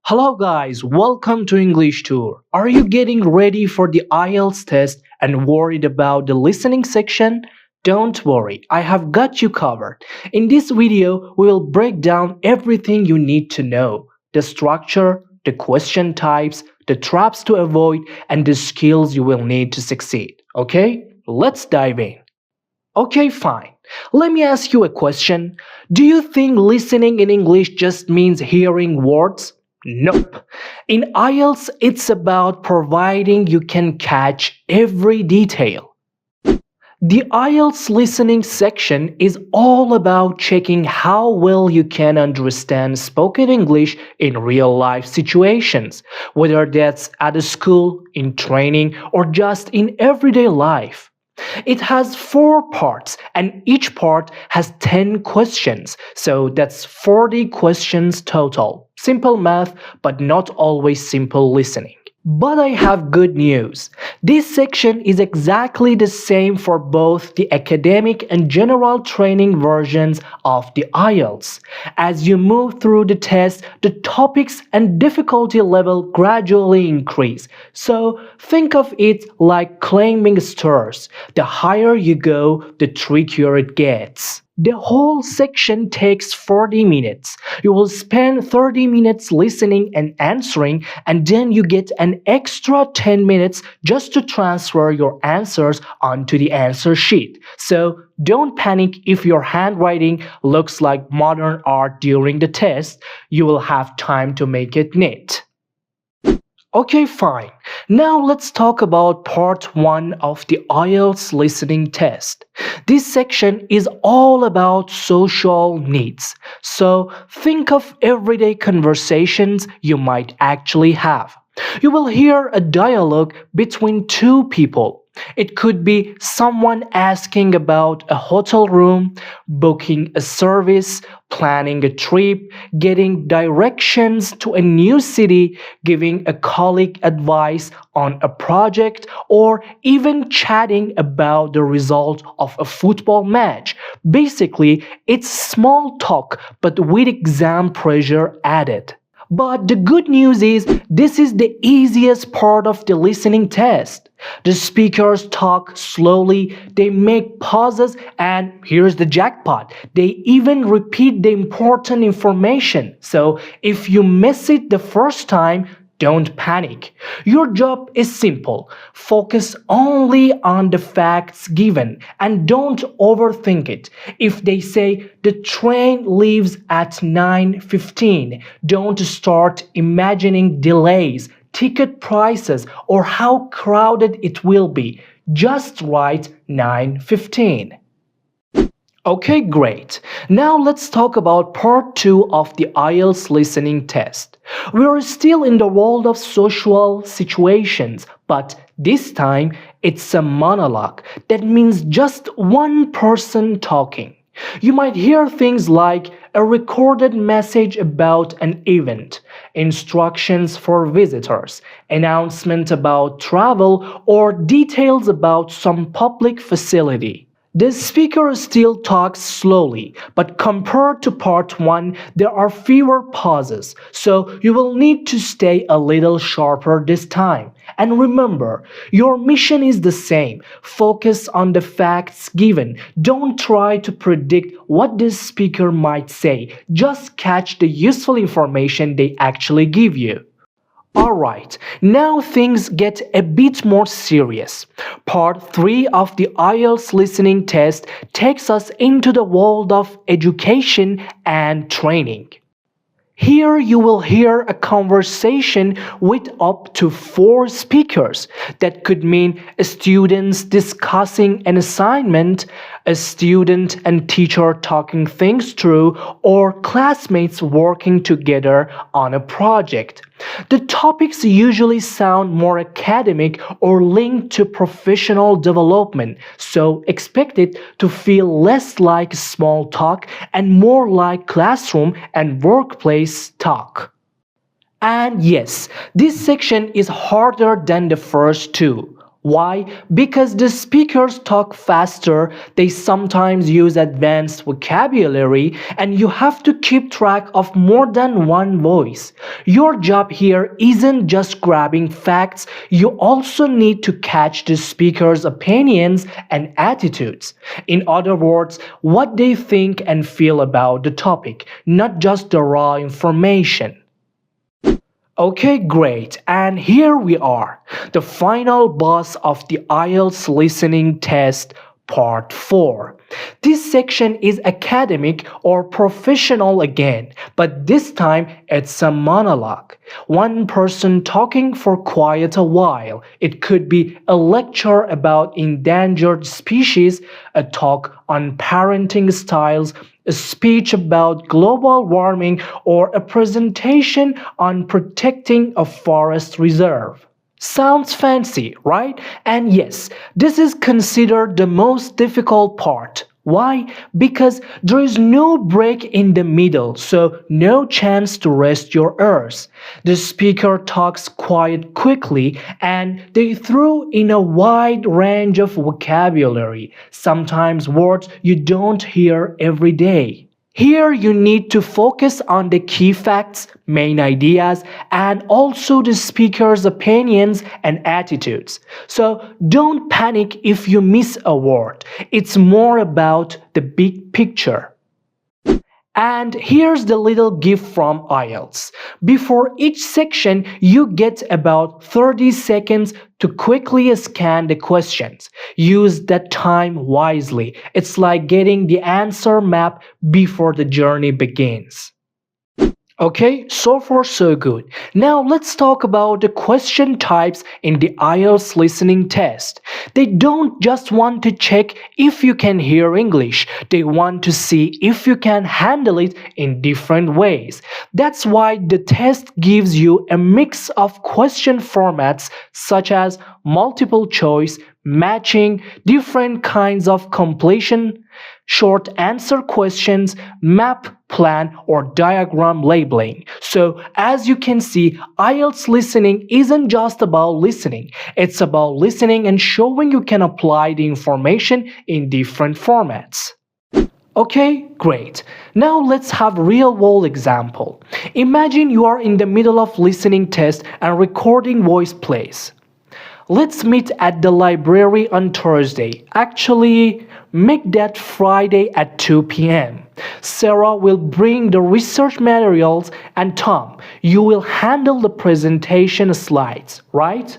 Hello guys, welcome to English Tour. Are you getting ready for the IELTS test and worried about the listening section? Don't worry, I have got you covered. In this video, we will break down everything you need to know. The structure, the question types, the traps to avoid, and the skills you will need to succeed. Okay? Let's dive in. Okay, fine. Let me ask you a question. Do you think listening in English just means hearing words? Nope. In IELTS, it's about providing you can catch every detail. The IELTS listening section is all about checking how well you can understand spoken English in real life situations, whether that's at a school, in training, or just in everyday life. It has 4 parts and each part has 10 questions, so that's 40 questions total. Simple math, but not always simple listening. But I have good news. This section is exactly the same for both the academic and general training versions of the IELTS. As you move through the test, the topics and difficulty level gradually increase. So think of it like climbing stairs. The higher you go, the trickier it gets. The whole section takes 40 minutes. You will spend 30 minutes listening and answering, and then you get an extra 10 minutes just to transfer your answers onto the answer sheet. So don't panic if your handwriting looks like modern art during the test. You will have time to make it neat. Okay, fine. Now let's talk about part 1 of the IELTS listening test. This section is all about social needs. So think of everyday conversations you might actually have. You will hear a dialogue between 2 people. It could be someone asking about a hotel room, booking a service, planning a trip, getting directions to a new city, giving a colleague advice on a project, or even chatting about the result of a football match. Basically, it's small talk but with exam pressure added. But the good news is this is the easiest part of the listening test. The speakers talk slowly, they make pauses, and here's the jackpot. They even repeat the important information. So if you miss it the first time, don't panic. Your job is simple. Focus only on the facts given and don't overthink it. If they say the train leaves at 9:15, don't start imagining delays, ticket prices, or how crowded it will be. Just write 9:15. Okay, great. Now let's talk about part 2 of the IELTS listening test. We are still in the world of social situations, but this time it's a monologue. That means just one person talking. You might hear things like a recorded message about an event, instructions for visitors, announcement about travel, or details about some public facility. The speaker still talks slowly, but compared to part 1, there are fewer pauses, so you will need to stay a little sharper this time. And remember, your mission is the same. Focus on the facts given. Don't try to predict what this speaker might say. Just catch the useful information they actually give you. Alright, now things get a bit more serious. Part 3 of the IELTS listening test takes us into the world of education and training. Here you will hear a conversation with up to 4 speakers. That could mean students discussing an assignment, a student and teacher talking things through, or classmates working together on a project. The topics usually sound more academic or linked to professional development, so expect it to feel less like small talk and more like classroom and workplace talk. And yes, this section is harder than the first 2. Why? Because the speakers talk faster, they sometimes use advanced vocabulary, and you have to keep track of more than one voice. Your job here isn't just grabbing facts, you also need to catch the speaker's opinions and attitudes. In other words, what they think and feel about the topic, not just the raw information. Okay, great. And here we are, the final boss of the IELTS listening test, part 4. This section is academic or professional again, but this time it's a monologue. One person talking for quite a while. It could be a lecture about endangered species, a talk on parenting styles, a speech about global warming, or a presentation on protecting a forest reserve. Sounds fancy, right? And yes, this is considered the most difficult part. Why? Because there is no break in the middle, so no chance to rest your ears. The speaker talks quite quickly and they throw in a wide range of vocabulary, sometimes words you don't hear every day. Here you need to focus on the key facts, main ideas, and also the speaker's opinions and attitudes. So don't panic if you miss a word. It's more about the big picture. And here's the little gift from IELTS. Before each section, you get about 30 seconds to quickly scan the questions. Use that time wisely. It's like getting the answer map before the journey begins. Okay, so far so good. Now let's talk about the question types in the IELTS listening test. They don't just want to check if you can hear English, they want to see if you can handle it in different ways. That's why the test gives you a mix of question formats such as multiple choice, matching, different kinds of completion, short answer questions, map, plan, or diagram labeling. So, as you can see, IELTS listening isn't just about listening. It's about listening and showing you can apply the information in different formats. Okay, great. Now let's have real-world example. Imagine you are in the middle of listening test and recording voice plays. Let's meet at the library on Thursday. Actually, make that Friday at 2 p.m. Sarah will bring the research materials and Tom, you will handle the presentation slides, right?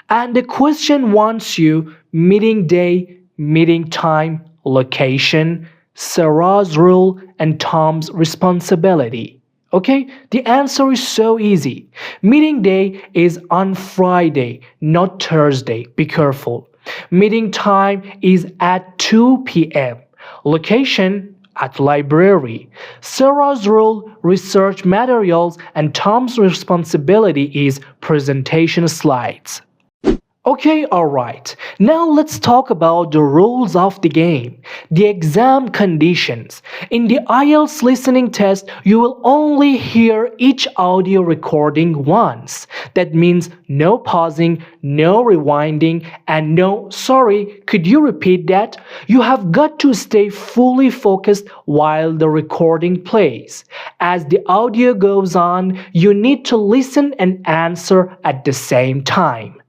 And the question wants you meeting day, meeting time, location, Sarah's role, and Tom's responsibility. Okay, the answer is so easy. Meeting day is on Friday, not Thursday. Be careful. Meeting time is at 2 p.m. Location at library. Sarah's role, research materials, and Tom's responsibility is presentation slides. Okay, alright. Now let's talk about the rules of the game. The exam conditions. In the IELTS listening test, you will only hear each audio recording once. That means no pausing, no rewinding, and no, sorry, could you repeat that? You have got to stay fully focused while the recording plays. As the audio goes on, you need to listen and answer at the same time.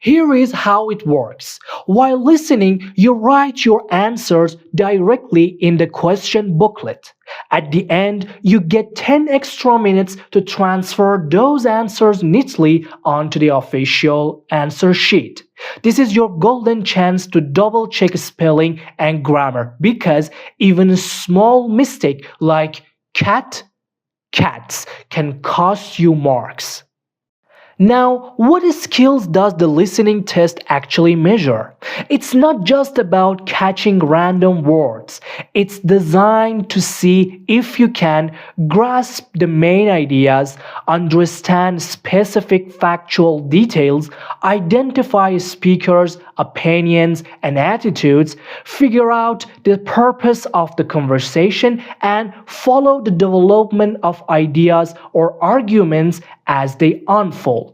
Here is how it works. While listening, you write your answers directly in the question booklet. At the end, you get 10 extra minutes to transfer those answers neatly onto the official answer sheet. This is your golden chance to double check spelling and grammar because even a small mistake like cat, cats can cost you marks. Now, what skills does the listening test actually measure? It's not just about catching random words. It's designed to see if you can grasp the main ideas, understand specific factual details, identify speakers' opinions and attitudes, figure out the purpose of the conversation, and follow the development of ideas or arguments as they unfold.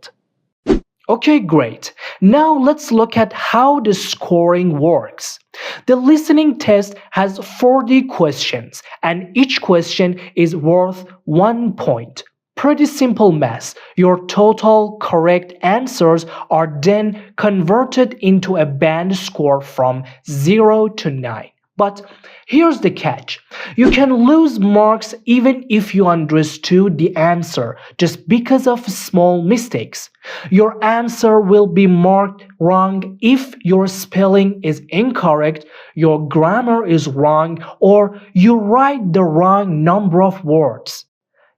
Okay, great. Now let's look at how the scoring works. The listening test has 40 questions, and each question is worth 1 point. Pretty simple math. Your total correct answers are then converted into a band score from 0 to 9. But here's the catch. You can lose marks even if you understood the answer just because of small mistakes. Your answer will be marked wrong if your spelling is incorrect, your grammar is wrong, or you write the wrong number of words.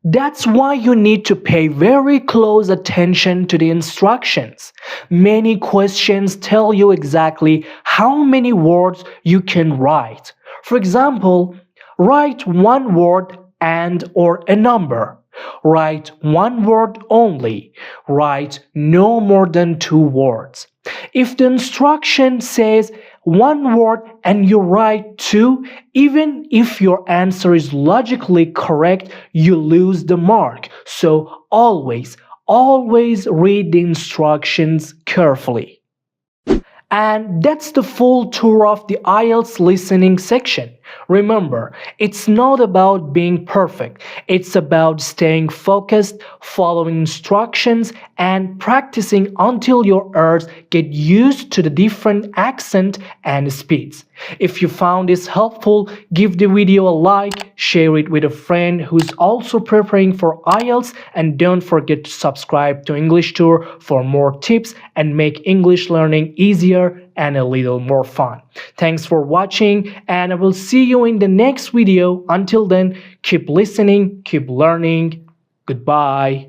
That's why you need to pay very close attention to the instructions. Many questions tell you exactly how many words you can write. For example, write one word and or a number. Write one word only. Write no more than 2 words. If the instruction says one word and you write two, even if your answer is logically correct, you lose the mark. So always read the instructions carefully. And that's the full tour of the IELTS listening section. Remember, it's not about being perfect. It's about staying focused, following instructions, and practicing until your ears get used to the different accent and speeds. If you found this helpful, give the video a like, share it with a friend who's also preparing for IELTS, and don't forget to subscribe to English Tour for more tips and make English learning easier and a little more fun. Thanks for watching, and I will see you in the next video. Until then, keep listening, keep learning. Goodbye.